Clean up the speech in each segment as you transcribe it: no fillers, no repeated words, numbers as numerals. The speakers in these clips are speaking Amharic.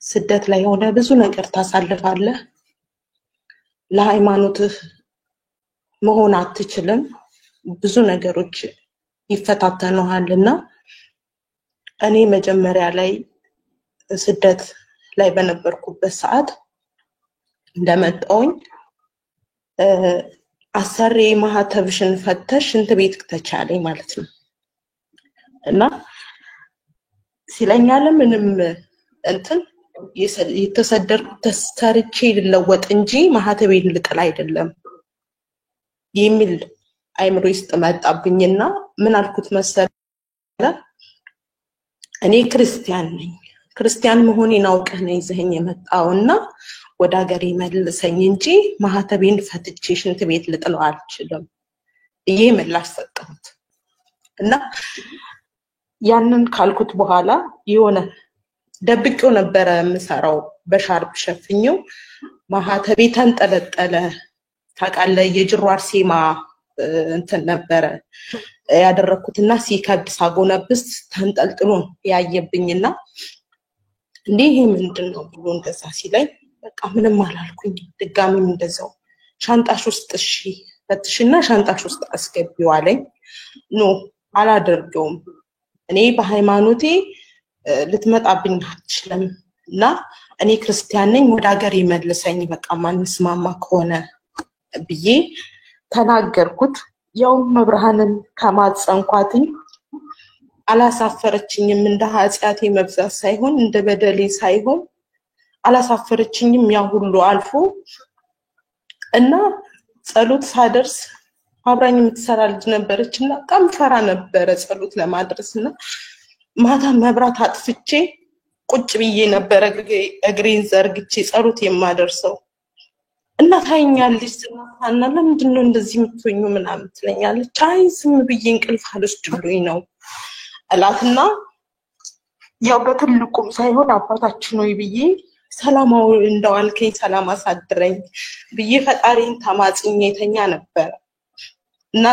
ስደት ላይ ሆነ ብዙ ነገር ታሳልፋለህ ለሃይማኖትህ መሆን አትችልም ብዙ ነገሮች ይፈታተኑሃልና እኔ መጀመሪያ ላይ ስደት ላይ በነበርኩበት ሰዓት እንደመጣሁኝ አሰሪ ማህተብሽን ፈተሽ እንት ቤት ተቻለኝ ማለት ነው እና ሲለኛለ ምንም እንትን የተሰደርኩት ተስተርቼ ልለወጥ እንጂ ማህተቤን ልጥል አይደለም የሚል አይምሮ ውስጥ መጣብኝና ምን አልኩት መሰለ እኔ ክርስቲያን ነኝ ክርስቲያን መሆኔን አውቀህ ነው ይዘኸኝ የመጣውና ወደ ሀገሬ መልሰኝ እንጂ ማህተቤን ፈትቼ ሽንት ቤት ልጥለው አልችልም ይሄ ምላሽ ሰጠሁት እና ያንን ካልኩት በኋላ የሆነ ደብቄው ነበር ምሰራው በሻርፕ ሸፍኘው ማህተቤ ተንጠለጠለ ታቃለ የጅሩ አርሴማ እንትን ነበር ያደረኩትና ሲከብድ ሳጎነብስ ተንጠልጥሎ ያየብኝና እንዴ ይሄ ምንድነው ብሎ እንደዛ ሲለኝ በቃ ምንም አላልኩኝ ድጋሚም እንደዛው ሻንጣሽ ውስጥ እሺ ፈትሽና ሻንጣሽ ውስጥ አስገቢው አለኝ ኖ አላደርገውም እኔ በሃይማኖቴ ልትመጣብኝ አትችልም እና እኔ ክርስቲያን ነኝ ወደ ሀገር ይመልሰኝ በቃ ማንስማማ ከሆነ ብዬ ተናገርኩት ያው መብርሃንን ከማጸንኳትኝ አላሳፈረችኝም እንደ ኃጢያቴ መብዛት ሳይሆን እንደ በደሌ ሳይሆን አላሳፈረችኝም ያ ሁሉ አልፎ እና ጸሎት ሳደርስ አብራኝ የምትሰራ ልጅ ነበረችና በጣም ፈራ ነበር ጸሎት ለማድረስና ማታ መብራት አጥፍቼ ቁጭ ብዬ ነበር እግሬን ዘርግቼ ጸሎት የማደርሰው እና ታይኛለች እና ለምንድነው እንደዚህ የምትሆኙ ምናምን ትለኛለች አይ ዝም ብዬ እንቅልፍ አልወስድልኝ ነው አላትና ያው በትልቁም ሳይሆን አባታችን ሆይ ብዬ ሰላማው እንደዋልከኝ ሰላም አሳድረኝ ብዬ ፈጣሪን ተማጽኜ ተኛ ነበር እና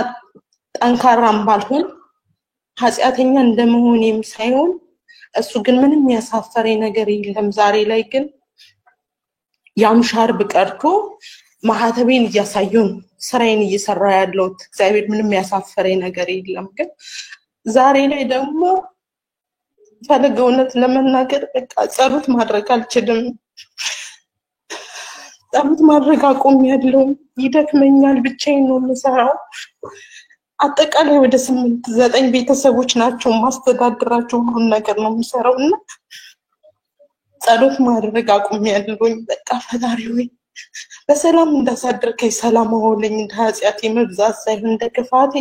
ጠንካራም ባልሆን ኃጢያተኛ እንደመሆኔም ሳይሆን እሱ ግን ምንም ያሳፈረኝ ነገር የለም ዛሬ ላይ ግን ያምሻር በቀርቶ ማህተቤን እያሳየው ስራዬን እየሰራ ያለው እግዚአብሔር ምንም ያሳፈረኝ ነገር የለም ግን ዛሬ ላይ ደግሞ ፈለገውነት ለመናገር በቃ ጸሎት ማድረግ አልችልም ጸሎት ማድረግ አቆሚያለሁ ይደክመኛል ብቻዬን ነው የምሰራው አጠቃላይ ወደ 8-9 ቤተሰቦች ናቸው ማስተዳድራቸው ሁሉ ነገር ነው የምሰራውና ጸሎት ማድረግ አቆሚያለሁ በቃ ፈጣሪ ሆይ በሰላም እንዳሳድርከኝ ሰላም አውለኝ እንዳጽያቴ መብዛት ሳይሆን እንደከፋቴ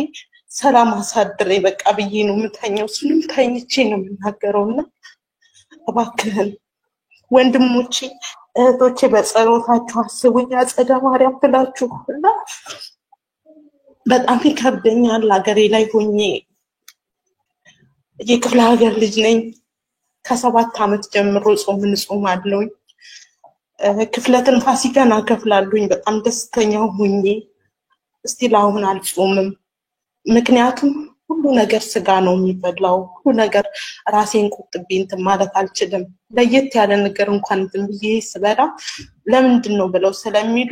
ሰላም አሳድረኝ በቃ ብዬ ነው ምታኛው ስንም ታኝቼ ነው የምናገረውና እባክህን ወንድሞቼ እህቶቼ በጸሎታችሁ አስቡኝ አጸደ ማርያም ብላችሁና በጣም ይከብደኛል ሀገሬ ላይ ሆኜ የክፍለ ሀገር ልጅ ነኝ ከ7 አመት ጀምሮ ጾም አለውኝ ክፍለትን ፋሲካን አከፍላለሁኝ በጣም ደስተኛ ሆኜ እስቲ ላሁን አልጾምም ምክንያቱም ሁሉ ነገር ስጋ ነው የሚበላው ሁሉ ነገር ራሴን ቁጥቤ እንትን ማለት አልችልም ለየት ያለ ነገር እንኳን እንትን ብዬ ስበላ ለምንድነው ብለው ስለሚሉ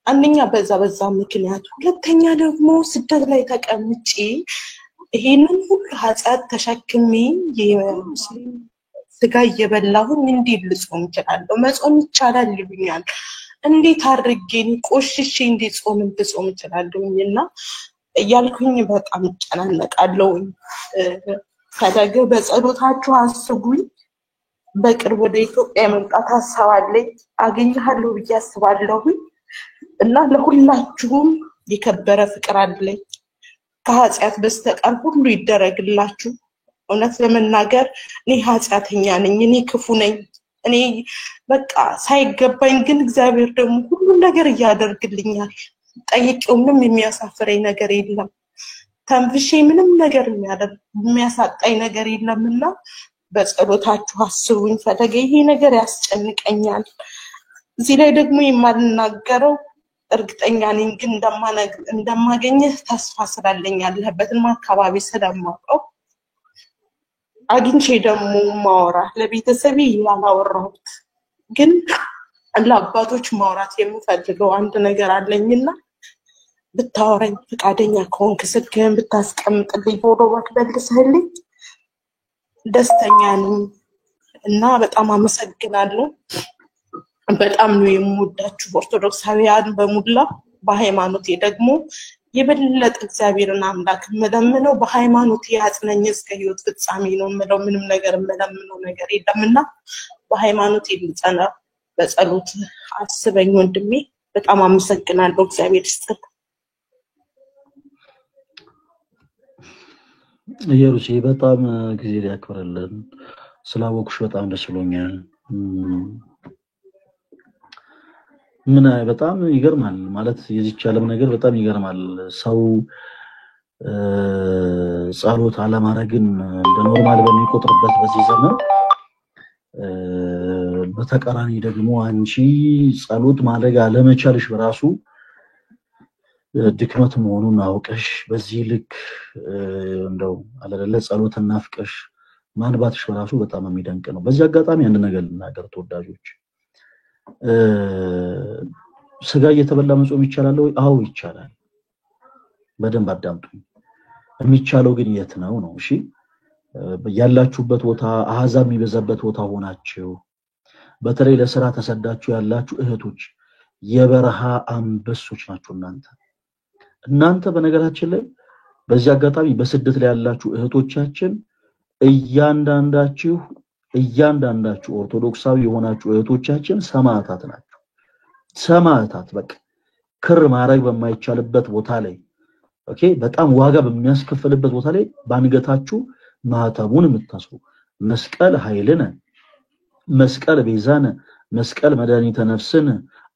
አንደኛ በዛ ምክንያት ሁለተኛ ደግሞ ስደት ላይ ተቀምጬ ይሄንን ሁሉ ኃጢያት ተሸክሜ የሙስሊም ስጋ እየበላሁኝ እንዴት ልጾም እችላለሁ መጾም ይቻላል ይሉኛል እንዴት አድርጌ ቆሽሼ እንዴት ልጾም እችላለሁኝና እያልኩኝ በጣም ጨናነቃለሁኝ ፈለገ በጸሎታችሁ አስቡኝ በቅርብ ወደ ኢትዮጵያ መምጣት አሰባለኝ አገኛለሁ ብዬ አስባለሁኝ እና ለሁላችሁም የከበረ ፍቅር አለኝ ከኃጢያት በስተቀር ሁሉ ይደረግላችሁ እውነት ለመናገር እኔ ኃጢያተኛ ነኝ እኔ ክፉ ነኝ እኔ በቃ ሳይገባኝ ግን እግዚአብሔር ደግሞ ሁሉ ነገር ያደርግልኛል ጠይቄው ምንም የሚያሳፍረኝ ነገር የለም ተንፍሼ ምንም ነገር የሚያሳጣኝ ነገር የለምና በጸሎታችሁ አስቡኝ ፈለገ ይሄ ነገር ያስጨንቀኛል እዚህ ላይ ደግሞ የማልናገረው እርግጠኛ ነኝ ግን እንደማገኝህ ተስፋ ስላለኝ ያለህበትን አካባቢ ስለማውቀው አግኝቼ ደግሞ ማወራ ለቤተሰቤ ያላወራሁት ግን ለአባቶች ማውራት የምፈልገው አንድ ነገር አለኝና ብታወራኝ ፈቃደኛ ከሆንክ ስልክህን ብታስቀምጥልኝ ፎሎ ባትመልስልኝ ደስተኛ ነኝ እና በጣም አመሰግናለሁ። በጣም ነው የምወዳችሁ ኦርቶዶክሳውያን በሙላ። በሃይማኖቴ ደግሞ የበለጠ እግዚአብሔርን አምላክ መለምነው በሃይማኖቴ ያጽናኝ እስከ ሕይወት ፍጻሜ ነው የምለው። ምንም ነገር መለምነው ነገር የለምና በሃይማኖቴ ልጸና በጸሎት አስበኝ ወንድሜ። በጣም አመሰግናለሁ። እግዚአብሔር ይስጥልኝ። ኢየሩስ በጣም ጊዜ ያክብርልን። ስላወኩሽ በጣም ደስ ብሎኛል። ምን በጣም ይገርማል ማለት የዚች ዓለም ነገር በጣም ይገርማል። ሰው ጸሎት አለማድረግን እንደ ኖርማል በሚቆጥርበት በዚህ ዘመን በተቃራኒ ደግሞ አንቺ ጸሎት ማድረግ አለመቻልሽ በራሱ ድክመት መሆኑን አውቀሽ በዚህ ልክ እንደው አለለ ጸሎት እናፍቀሽ ማንባትሽ በራሱ በጣም የሚደንቅ ነው። በዚህ አጋጣሚ አንድ ነገር ልናገር ተወዳጆች፣ ስጋ እየተበላ መጾም ይቻላል ወይ? አዎ ይቻላል። በደንብ አዳምጡ። የሚቻለው ግን የት ነው ነው? እሺ ያላችሁበት ቦታ አሃዛብ የሚበዛበት ቦታ ሆናችሁ በተለይ ለሥራ ተሰዳችሁ ያላችሁ እህቶች የበረሃ አንበሶች ናችሁ እናንተ በነገራችን ላይ በዚህ አጋጣሚ በስደት ላይ ያላችሁ እህቶቻችን እያንዳንዳችሁ ኦርቶዶክሳዊ የሆናችሁ እህቶቻችን ሰማዕታት ናችሁ። ሰማዕታት በቃ ክር ማረግ በማይቻልበት ቦታ ላይ ኦኬ፣ በጣም ዋጋ በሚያስከፍልበት ቦታ ላይ ባንገታችሁ ማህተሙን የምታስሩ መስቀል ኃይልነ፣ መስቀል ቤዛነ፣ መስቀል መድኃኒተ ነፍስነ፣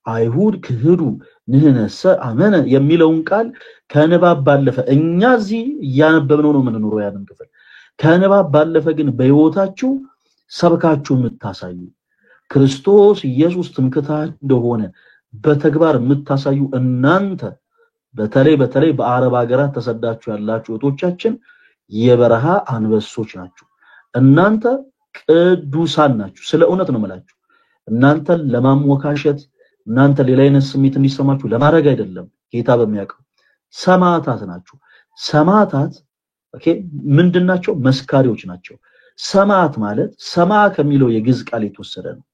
አይሁድ ክህዱ ንህነሰ አመነ የሚለውን ቃል ከንባብ ባለፈ እኛ እዚህ እያነበብነው ነው የምንኖረው ያንን ክፍል ከንባብ ባለፈ ግን በህይወታችሁ ሰብካችሁ የምታሳዩ ክርስቶስ ኢየሱስ ትምክህታችሁ እንደሆነ በተግባር የምታሳዩ እናንተ በተለይ በአረብ ሀገራት ተሰዳችሁ ያላችሁ እህቶቻችን የበረሃ አንበሶች ናችሁ። እናንተ ቅዱሳን ናችሁ። ስለ እውነት ነው የምላችሁ። እናንተ ለማሞካሸት እናንተ ሌላ አይነት ስሜት እንዲሰማችሁ ለማድረግ አይደለም። ጌታ በሚያውቀው ሰማዕታት ናችሁ። ሰማዕታት ኦኬ ምንድናቸው? መስካሪዎች ናቸው። ሰማዕት ማለት ሰማ ከሚለው የግዕዝ ቃል የተወሰደ ነው።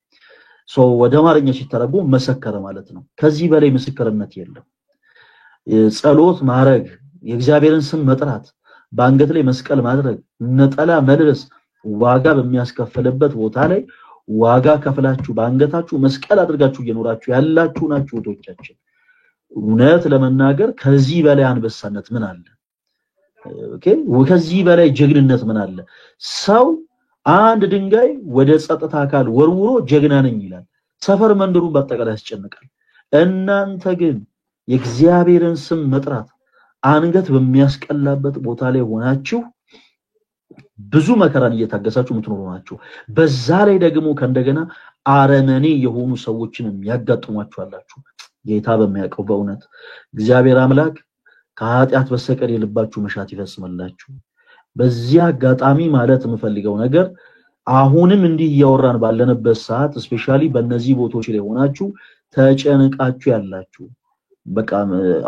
ወደ አማርኛ ሲተረጎም መሰከረ ማለት ነው። ከዚህ በላይ ምስክርነት የለም። ጸሎት ማድረግ፣ የእግዚአብሔርን ስም መጥራት፣ በአንገት ላይ መስቀል ማድረግ፣ ነጠላ መልበስ ዋጋ በሚያስከፍልበት ቦታ ላይ ዋጋ ከፍላችሁ በአንገታችሁ መስቀል አድርጋችሁ እየኖራችሁ ያላችሁ ናችሁ እህቶቻችን። እውነት ለመናገር ከዚህ በላይ አንበሳነት ምን አለ? ኦኬ ከዚህ በላይ ጀግንነት ምን አለ? ሰው አንድ ድንጋይ ወደ ጸጥታ አካል ወርውሮ ጀግና ነኝ ይላል። ሰፈር መንደሩን በአጠቃላይ ያስጨንቃል። እናንተ ግን የእግዚአብሔርን ስም መጥራት አንገት በሚያስቀላበት ቦታ ላይ ሆናችሁ ብዙ መከራን እየታገሳችሁ የምትኖሩ ናችሁ። በዛ ላይ ደግሞ ከእንደገና አረመኔ የሆኑ ሰዎችንም ያጋጥሟችኋላችሁ። ጌታ በሚያውቀው በእውነት እግዚአብሔር አምላክ ከኃጢአት በስተቀር የልባችሁ መሻት ይፈጽምላችሁ። በዚህ አጋጣሚ ማለት የምፈልገው ነገር አሁንም እንዲህ እያወራን ባለንበት ሰዓት ስፔሻሊ በእነዚህ ቦታዎች ላይ ሆናችሁ ተጨንቃችሁ ያላችሁ በቃ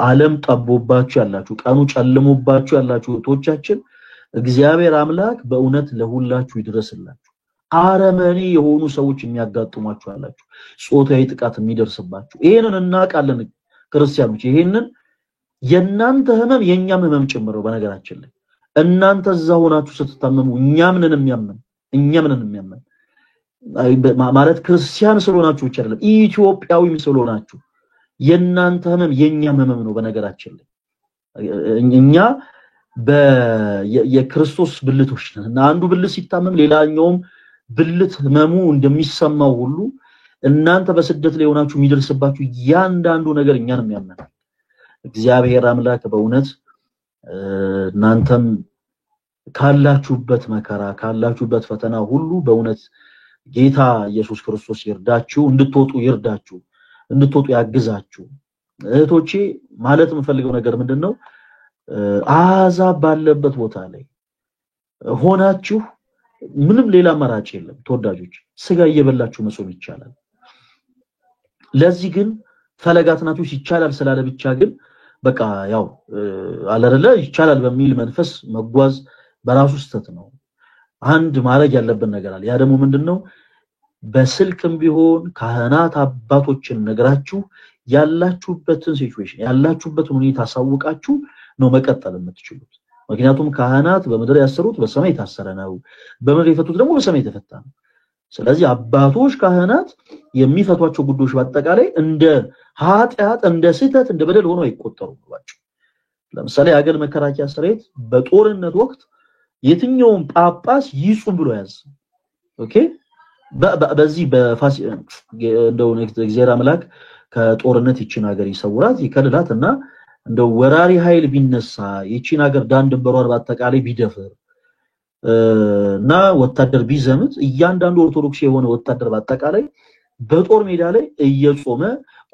ዓለም ጠቦባችሁ ያላችሁ ቀኑ ጨልሞባችሁ ያላችሁ እህቶቻችን እግዚአብሔር አምላክ በእውነት ለሁላችሁ ይድረስላችሁ። አረመኔ የሆኑ ሰዎች የሚያጋጥሟችሁ አላችሁ፣ ጾታዊ ጥቃት የሚደርስባችሁ ይሄንን እናውቃለን ክርስቲያኖች። ይሄንን የናንተ ህመም የኛም ህመም ጭምረው በነገራችን ላይ እናንተ እዛ ሆናችሁ ስትታመሙ እኛም ነን የሚያመን ማለት ክርስቲያን ስለሆናችሁ ብቻ አይደለም ኢትዮጵያዊም ስለሆናችሁ የናንተ ህመም የኛም ህመም ነው። በነገራችን ላይ እኛ የክርስቶስ ብልቶች ነን እና አንዱ ብልት ሲታመም ሌላኛውም ብልት ህመሙ እንደሚሰማው ሁሉ እናንተ በስደት ላይ ሆናችሁ የሚደርስባችሁ ያንዳንዱ ነገር እኛንም ያመናል። እግዚአብሔር አምላክ በእውነት እናንተም ካላችሁበት መከራ ካላችሁበት ፈተና ሁሉ በእውነት ጌታ ኢየሱስ ክርስቶስ ይርዳችሁ፣ እንድትወጡ ያግዛችሁ። እህቶቼ ማለት የምፈልገው ነገር ምንድነው አዛብ ባለበት ቦታ ላይ ሆናችሁ ምንም ሌላ አማራጭ የለም ተወዳጆች ስጋ እየበላችሁ መጾም ይቻላል ለዚህ ግን ፈለጋትናችሁ ይቻላል ስላለ ብቻ ግን በቃ ያው አለረለ ይቻላል በሚል መንፈስ መጓዝ በራሱ ስተት ነው አንድ ማረግ ያለበት ነገር አለ ያ ደግሞ ምንድነው በስልክም ቢሆን ካህናት አባቶችን ነግራችሁ ያላችሁበትን ሲቹዌሽን ያላችሁበትን ሁኔታ ሳውቃችሁ ነው መቀጠል የምትችሉት ምክንያቱም ካህናት በመድር ያሰሩት በሰማይ የታሰረ ነው በመድር የፈቱት ደግሞ በሰማይ የተፈታ ነው ስለዚህ አባቶች ካህናት የሚፈቷቸው ጉዳዮች በአጠቃላይ እንደ ኃጢአት እንደ ስህተት እንደ በደል ሆኖ አይቆጠሩም ባጭ ለምሳሌ አገር መከራከያ ስርየት በጦርነት ወቅት የትኛውም ጳጳስ ይጹም ብሎ ያዝ ኦኬ በዚህ በፋሲ እንደው እግዚአብሔር አምላክ ከጦርነት ይችን ሀገር ይሰውራት ይከልላትና እንደው ወራሪ ኃይል ቢነሳ ይችን ሀገር ዳን ድንበሯን በአጠቃላይ ቢደፍር እና ወታደር ቢዘምት እያንዳንዱ ኦርቶዶክስ የሆነ ወታደር በአጠቃላይ በጦር ሜዳ ላይ እየጾመ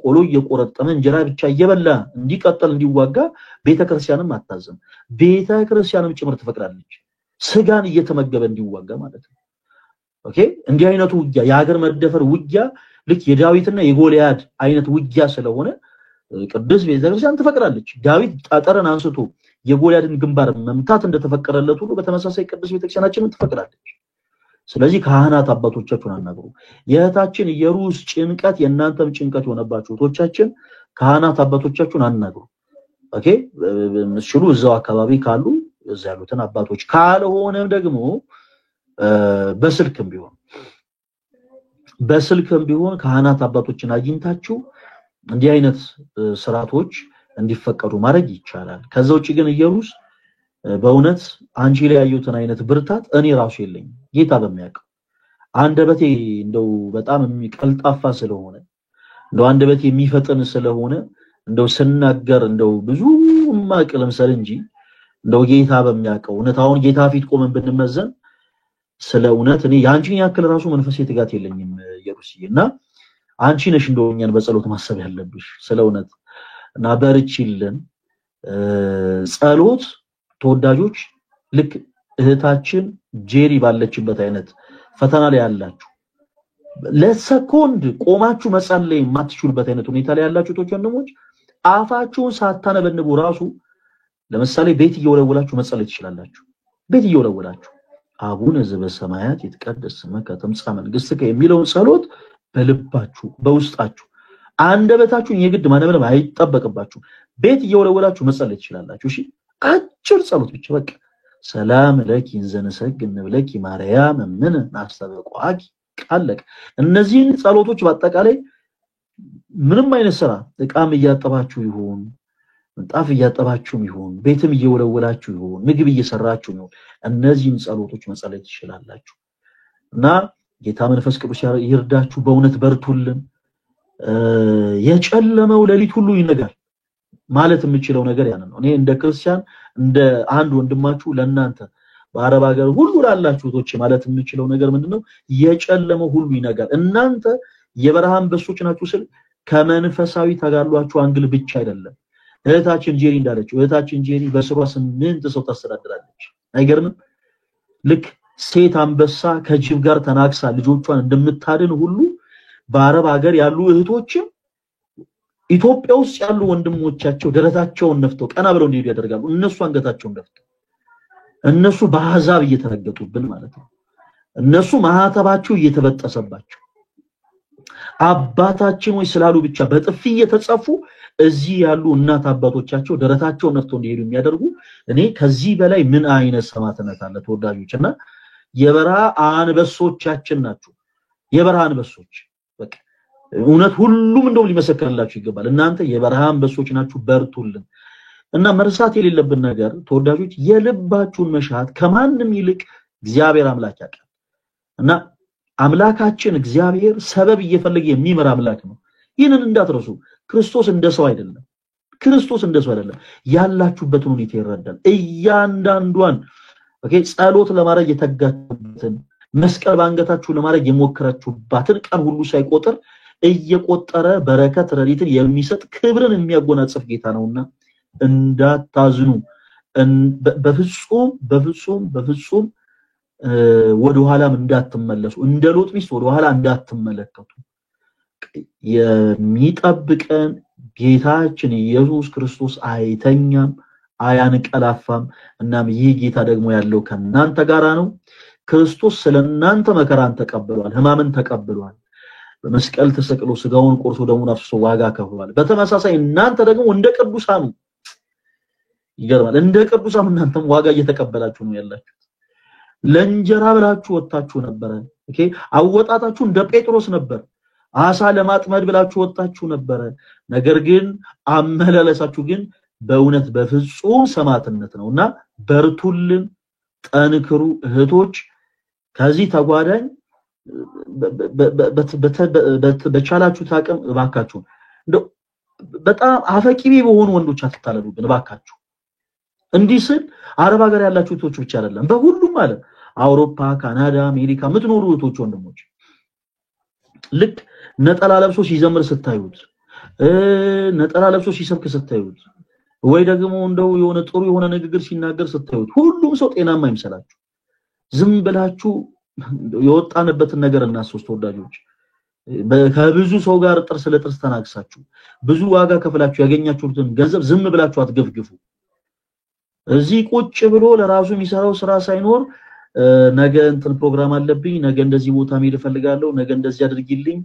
ቆሎ እየቆረጠመ እንጀራ ብቻ እየበላ እንዲቀጥል እንዲዋጋ ቤተክርስቲያንም አታዘም ቤተክርስቲያንም ጭምር ትፈቅዳለች ስጋን እየተመገበ እንዲዋጋ ማለት ነው ኦኬ እንዲህ አይነቱ ውጊያ የሀገር መደፈር ውጊያ ልክ የዳዊትና የጎልያድ አይነት ውጊያ ስለሆነ ቅዱስ ቤተክርስቲያን ትፈቅዳለች ዳዊት ጣጠረን አንስቶ የጎልያድን ግንባር መምታት እንደተፈቀደለት ሁሉ በተመሳሳይ ቅዱስ ቤተክርስቲያናችንን ትፈቅዳለች ስለዚህ ካህናት አባቶቻችሁን አናግሩ የእህታችን ኢየሩስ ጭንቀት የእናንተም ጭንቀት ሆነባችሁ እህቶቻችን ካህናት አባቶቻችሁን አናግሩ ኦኬ መስሉ እዛው አካባቢ ካሉ እዛ ያሉትን አባቶች ካልሆነም ደግሞ በስልክም ቢሆን ካህናት አባቶችን አግኝታችሁ እንዲህ አይነት ስራቶች እንዲፈቀዱ ማድረግ ይቻላል ከዛው ውጪ ግን ኢየሩስ በእውነት አንቺ ላይ ያዩትን አይነት ብርታት እኔ ራሱ የለኝ ጌታ በሚያውቀው አንደበቴ እንደው በጣም የሚቀልጣፋ ስለሆነ እንደው አንደበቴ የሚፈጥን ስለሆነ እንደው ስናገር እንደው ብዙ ማቅለም ሰር እንጂ እንደው ጌታ በሚያውቀው እውነታውን ጌታ ፊት ቆመን ብንመዘን ስለ እውነት እኔ ያንቺን ያክል ራሱ መንፈሴ ትጋት የለኝም ኢየሩስዬና አንቺ ነሽ እንደውኛን በጸሎት ማሰብ ያለብሽ ስለ እውነት እና በርቺልን ጸሎት ተወዳጆች ልክ እህታችን ጄሪ ባለችበት አይነት ፈተና ላይ ያላችሁ ለሰኮንድ ቆማችሁ መጸለይ የማትችሉበት አይነት ሁኔታ ላይ ያላችሁ ወንድሞች አፋችሁን ሳታነበንቡ ራሱ ለምሳሌ ቤት እየወለወላችሁ መጸለይ ትችላላችሁ ቤት እየወለወላችሁ አቡነ ዘበሰማያት ይትቀደስ ስምከ ትምጻእ መንግሥትከ የሚለውን ጸሎት በልባችሁ በውስጣችሁ አንደበታችሁን የግድ ማነበብ አይጠበቅባችሁ ቤት እየወለወላችሁ መጸለይ ትችላላችሁ እሺ አጭር ጸሎት ብቻ በቃ ሰላም ለኪ እንዘንሰግድ ንብለኪ ማርያም ምን ናስተበቋቂ ቃለቅ እነዚህን ጸሎቶች በአጠቃላይ ምንም አይነት ስራ እቃም እያጠባችሁ ይሁን ምንጣፍ እያጠባችሁም ይሁን ቤትም እየወለወላችሁ ይሁን ምግብ እየሰራችሁ ይሁን እነዚህን ጸሎቶች መጸለይ ትችላላችሁ እና ጌታ መንፈስ ቅዱስ ይርዳችሁ በእውነት በርቱልን የጨለመው ሌሊት ሁሉ ይነጋል ማለት የምችለው ነገር ያን ነው እኔ እንደ ክርስቲያን እንደ አንድ ወንድማችሁ ለእናንተ በአረብ ሀገር ሁሉ ላላችሁ ቶች ማለት የምችለው ነገር ምንድነው የጨለመው ሁሉ ይነጋል እናንተ የበረሃን በሶች ናችሁ ስል ከመንፈሳዊ ተጋሏችሁ አንግል ብቻ አይደለም እህታችን ጄሪ እንዳለችው እህታችን ጄሪ በስሯ 8 ሰው ታስተዳድራለች አይገርምም ልክ ሴት አንበሳ ከጅብ ጋር ተናክሳ ልጆቿን እንደምታድን ሁሉ በአረብ ሀገር ያሉ እህቶችም ኢትዮጵያ ውስጥ ያሉ ወንድሞቻቸው ደረታቸውን ነፍተው ቀና ብለው እንዲሄዱ ያደርጋሉ እነሱ አንገታቸውን ነፍተው እነሱ በአሕዛብ እየተረገጡብን ማለት ነው እነሱ ማህተባቸው እየተበጠሰባቸው አባታችን ወይ ስላሉ ብቻ በጥፊ እየተጻፉ እዚህ ያሉ እናት አባቶቻቸው ደረታቸውን ነፍተው እንዲሄዱ የሚያደርጉ እኔ ከዚህ በላይ ምን አይነት ሰማዕትነት አለ ተወዳጆችና የበረሃ አንበሶቻችን ናቸው የበረሃ አንበሶች በቃ እውነት ሁሉም እንደው ሊመሰክርላችሁ ይገባል እናንተ የበረሃ አንበሶች ናችሁ በርቱልን እና መርሳት የሌለብን ነገር ተወዳጆች የልባችሁን መሻት ከማንም ይልቅ እግዚአብሔር አምላክ ያውቃል እና አምላካችን እግዚአብሔር ሰበብ እየፈለገ የሚመራ አምላክ ነው ይህንን እንዳትረሱ ክርስቶስ እንደሰው አይደለም ያላችሁበትን ሁኔታ ይረዳል እያንዳንዷን ኦኬ ጸሎት ለማድረግ የተጋችሁበትን መስቀል ባንገታችሁ ለማድረግ የሞከራችሁባትን ቀን ሁሉ ሳይቆጥር እየቆጠረ በረከት ረድኤትን የሚሰጥ ክብርን የሚያጎናጽፍ ጌታ ነውና እንዳታዝኑ በፍጹም ወደ ኋላም እንዳትመለሱ እንደ ሎጥ ሚስት ወደ ኋላ እንዳትመለከቱ የሚጠብቀን ጌታችን ኢየሱስ ክርስቶስ አይተኛም አያንቀላፋም እናም ይህ ጌታ ደግሞ ያለው ከናንተ ጋራ ነው ክርስቶስ ስለናንተ መከራን ተቀብሏል ሕማምን ተቀብሏል በመስቀል ተሰቅሎ ስጋውን ቆርሶ ደሙን አፍስሶ ዋጋ ከፍሏል በተመሳሳይ እናንተ ደግሞ እንደ ቅዱሳኑ ይገርማል እንደ ቅዱሳኑ እናንተም ዋጋ እየተቀበላችሁ ነው ያላችሁት ለእንጀራ ብላችሁ ወጣችሁ ነበር ኦኬ አወጣጣችሁ እንደ ጴጥሮስ ነበር አሳ ለማጥመድ ብላችሁ ወጣችሁ ነበር ነገር ግን አመላለሳችሁ ግን በእውነት በፍጹም ሰማዕትነት ነውና በርቱልን ጠንክሩ እህቶች ከዚህ ተጓዳኝ በቻላችሁ ታቀም ባካችሁ እንደው በጣም አፈቂቢ በሆኑ ወንዶች አትታለሉብን ባካችሁ እንዲህ ስል አረብ ሀገር ያላችሁ እህቶች ብቻ አይደለም በሁሉም ማለት አውሮፓ ካናዳ አሜሪካ ምትኖሩ እህቶች ወንድሞች ልክ ነጠላ ለብሶ ሲዘምር ስታዩት ነጠላ ለብሶ ሲሰብክ ስታዩት ወይ ደግሞ እንደው የሆነ ጥሩ የሆነ ንግግር ሲናገር ስታዩት ሁሉም ሰው ጤናማ ይመስላችሁ ዝም ብላችሁ የወጣንበትን ነገር እናስወስ ተወዳጆች ከብዙ ሰው ጋር ጥርስ ለጥርስ ተናግሳችሁ ብዙ ዋጋ ከፍላችሁ ያገኛችሁትን ገንዘብ ዝም ብላችሁ አትገፍግፉ እዚህ ቁጭ ብሎ ለራሱ የሚሰራው ስራ ሳይኖር ነገ እንትን ፕሮግራም አለብኝ ነገ እንደዚህ ቦታ መሄድ ፈልጋለሁ ነገ እንደዚህ አድርጊልኝ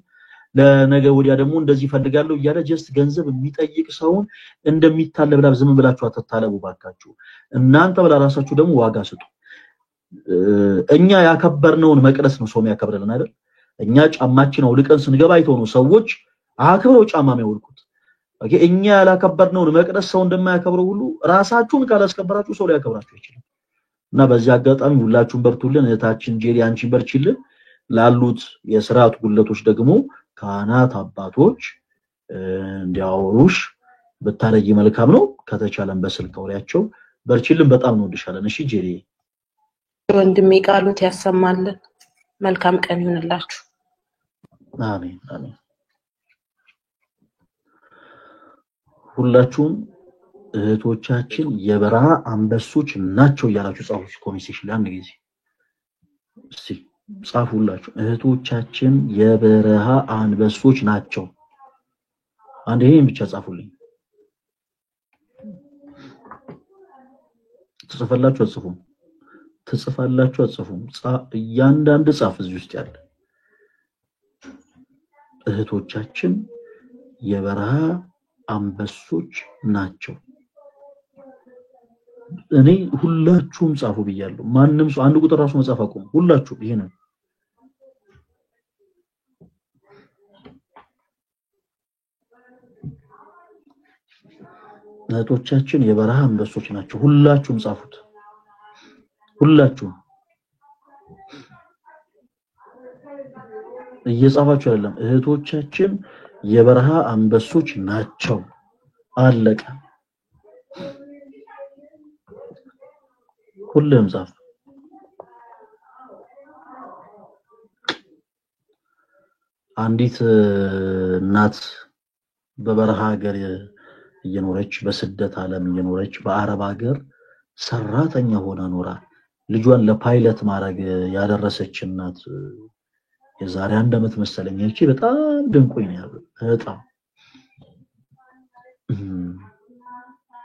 ለነገ ወዲያ ደግሞ እንደዚህ ፈልጋለሁ ያለ ጀስት ገንዘብ የሚጠይቅ ሰውን እንደሚታለብ ዝም ብላችሁ አትታለቡ ባካችሁ እናንተ በራሳችሁ ደግሞ ዋጋ ስጡ እኛ ያከበርነውን መቅደስ ነው ሰው ያከብረልን አይደል እኛ ጫማችን አውልቀን ስንገባ አይተው ነው ሰዎች አክብረው ጫማ የሚያወልቁት ኦኬ እኛ ያላከበርነውን መቅደስ ሰው እንደማያከብረው ሁሉ ራሳችሁን ካላስከበራችሁ ሰው ሊያከብራችሁ ይችላል እና በዚህ አጋጣሚ ሁላችሁም በርቱልን እህታችን ጄሪ አንቺን በርቺልን ላሉት የሥርዓት ጉለቶች ደግሞ ካህናት አባቶች እንዲያወሩሽ በታረጂ መልካም ነው ከተቻለም በስልክ አውሪያቸው በርቺልን በጣም ነው ወድሻለን እሺ ጄሪ ወንድሜ ቃሉት ያሰማልን መልካም ቀን ይሁንላችሁ አሜን አሜን ሁላችሁም እህቶቻችን የበረሃ አንበሶች ናቸው ያላችሁ ጻፉ ኮሚኒኬሽን ላይ አንድ ጊዜ እስቲ ጻፉላችሁ እህቶቻችን የበረሃ አንበሶች ናቸው አንድ ይሄን ብቻ ጻፉልኝ ትጽፋላችሁ አጽፉም እያንዳንዱ ጻፍ እዚህ ውስጥ ያለ እህቶቻችን የበረሃ አንበሶች ናቸው እኔ ሁላችሁም ጻፉ ብያለሁ ማንንም ሰው አንድ ቁጥር ራሱ መጻፍ አቆም ሁላችሁ ይሄ ነው እህቶቻችን የበረሃ አንበሶች ናቸው ሁላችሁም ጻፉት ሁላችሁ እየጻፋችሁ አይደለም እህቶቻችን የበረሃ አንበሶች ናቸው አለቀ ሁሉም ጻፍ አንዲት እናት በበረሃ ሀገር እየኖረች በስደት ዓለም እየኖረች በአረብ ሀገር ሰራተኛ ሆና ኖራ ልጇን ለፓይለት ማድረግ ያደረሰች እናት የዛሬ አንድ አመት መሰለኝ እቺ በጣም ድንቆይ ነው ያለው በጣም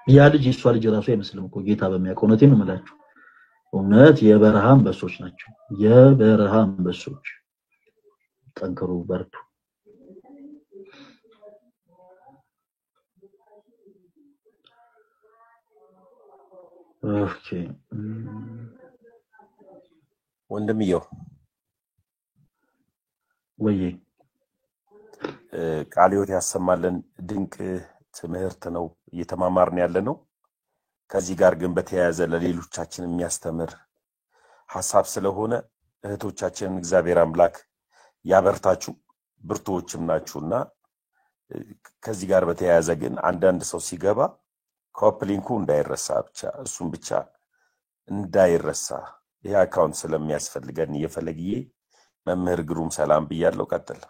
ያ ልጅ እሷ ልጅ ራሱ አይመስልም እኮ ጌታ በሚያውቀው ነው የምላችሁ እውነት የበረሃ አንበሶች ናቸው የበረሃ አንበሶች ጠንክሩ በርቱ ኦኬ ወንድምየው ወይ ቃልዮት ያሰማልን ድንቅ ትምህርት ነው እየተማማርን ያለ ነው ከዚህ ጋር ግን በተያያዘ ለሌሎቻችን የሚያስተምር ሐሳብ ስለሆነ እህቶቻችንን እግዚአብሔር አምላክ ያበርታችሁ ብርቱዎችም ናችሁና ከዚህ ጋር በተያያዘ ግን አንዳንድ ሰው ሲገባ ኮፕሊንኩ እንዳይረሳ ብቻ እሱም ብቻ እንዳይረሳ ይሄ አካውንት ስለሚያስፈልገን እየፈለግዬ መምህር ግሩም ሰላም ብያለሁ ቀጥል